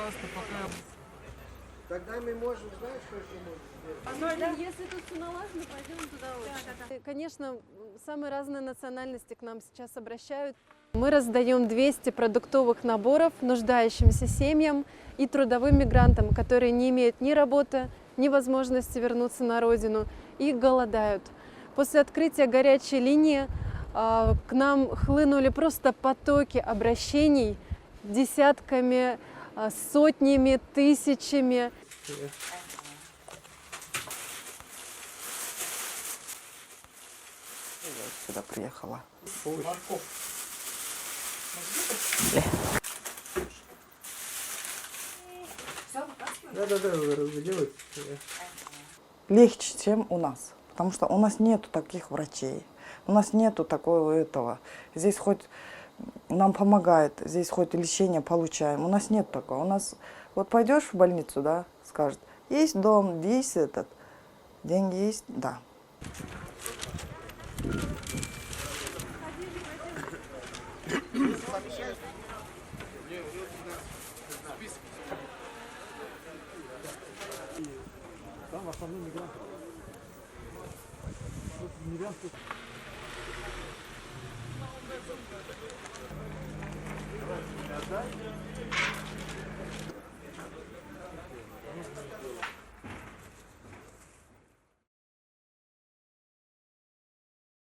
пожалуйста, пока... Тогда мы можем, знаешь, что еще можем сделать? Если тут все налажено, пойдем туда лучше. Конечно, самые разные национальности к нам сейчас обращают. Мы раздаем 200 продуктовых наборов нуждающимся семьям и трудовым мигрантам, которые не имеют ни работы, ни возможности вернуться на родину и голодают. После открытия горячей линии к нам хлынули просто потоки обращений десятками, сотнями, тысячами. Я сюда приехала. Да, делать. Легче, чем у нас, потому что у нас нету таких врачей, у нас нету такого этого. Здесь хоть нам помогает, здесь хоть лечение получаем. У нас нет такого. У нас вот пойдешь в больницу, да, скажут, есть дом, есть этот, деньги есть, да. Там в основном мигранты. Мигранты.